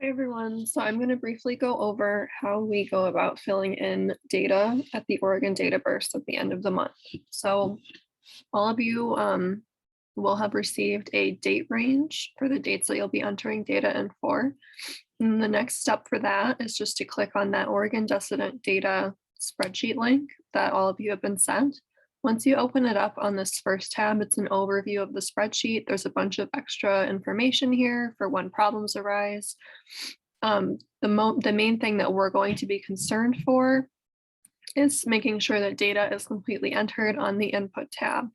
Hi everyone. So I'm going to briefly go over how we go about filling in data at the Oregon Data Burst at the end of the month. So all of you will have received a date range for the dates that you'll be entering data in for. And the next step for that is just to click on that Oregon Decedent Data spreadsheet link that all of you have been sent. Once you open it up on this first tab, it's an overview of the spreadsheet. There's a bunch of extra information here for when problems arise. The main thing that we're going to be concerned for is making sure that data is completely entered on the input tab.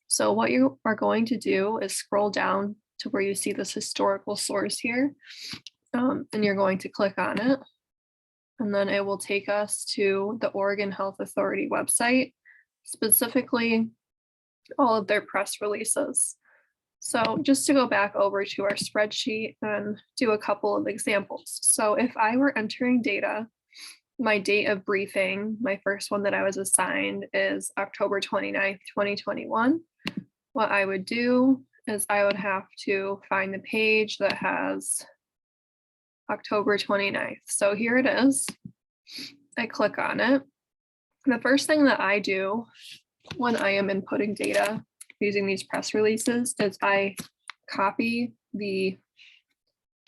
So what you are going to do is scroll down to where you see this historical source here, and you're going to click on it. And then it will take us to the Oregon Health Authority website, specifically all of their press releases. So just to go back over to our spreadsheet and do a couple of examples. So if I were entering data, my date of briefing, my first one that I was assigned is October 29th, 2021. What I would do is I would have to find the page that has October 29th. So here it is. I click on it. The first thing that I do when I am inputting data using these press releases is I copy the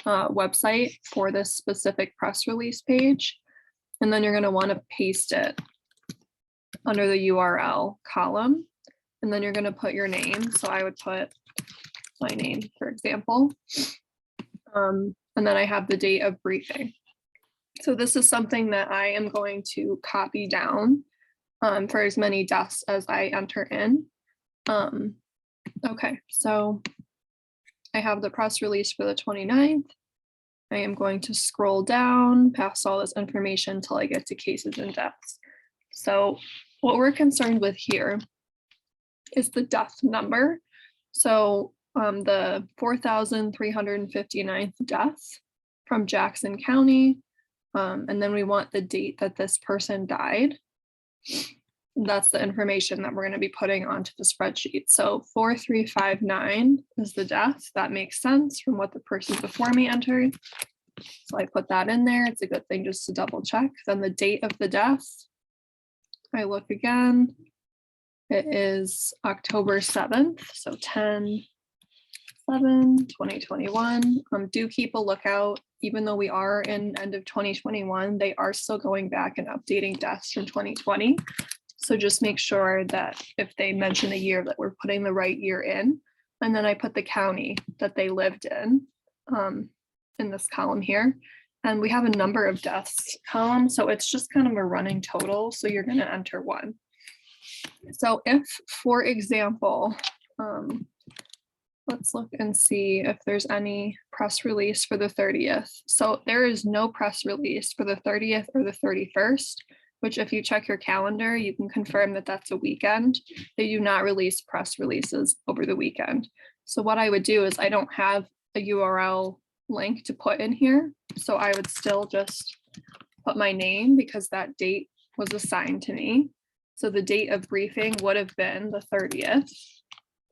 website for this specific press release page, and then you're going to want to paste it under the URL column, and then you're going to put your name. So I would put my name, for example, and then I have the date of briefing. So this is something that I am going to copy down for as many deaths as I enter in. Okay, so I have the press release for the 29th. I am going to scroll down past all this information until I get to cases and deaths. So what we're concerned with here is the death number. So the 4,359th death from Jackson County. And then we want the date that this person died. That's the information that we're going to be putting onto the spreadsheet. So 4359 is the death. That makes sense from what the person before me entered. So I put that in there. It's a good thing just to double check. Then the date of the death, I look again. It is October 7th. So 10/7/2021. Do keep a lookout. Even though we are in end of 2021, they are still going back and updating deaths from 2020. So just make sure that if they mention a year that we're putting the right year in. And then I put the county that they lived in this column here. And we have a number of deaths column. So it's just kind of a running total. So you're going to enter one. So if, for example, let's look and see if there's any press release for the 30th. So there is no press release for the 30th or the 31st, which if you check your calendar, you can confirm that that's a weekend. They do not release press releases over the weekend. So what I would do is I don't have a URL link to put in here. So I would still just put my name because that date was assigned to me. So the date of briefing would have been the 30th.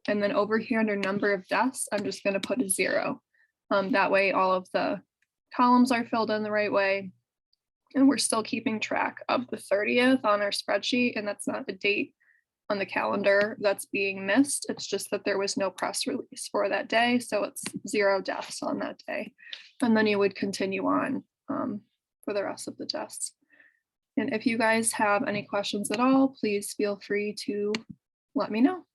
And then over here under number of deaths, I'm just going to put a 0. That way all of the columns are filled in the right way. And we're still keeping track of the 30th on our spreadsheet. And that's not the date on the calendar that's being missed. It's just that there was no press release for that day. So it's 0 deaths on that day. And then you would continue on for the rest of the deaths. And if you guys have any questions at all, please feel free to let me know.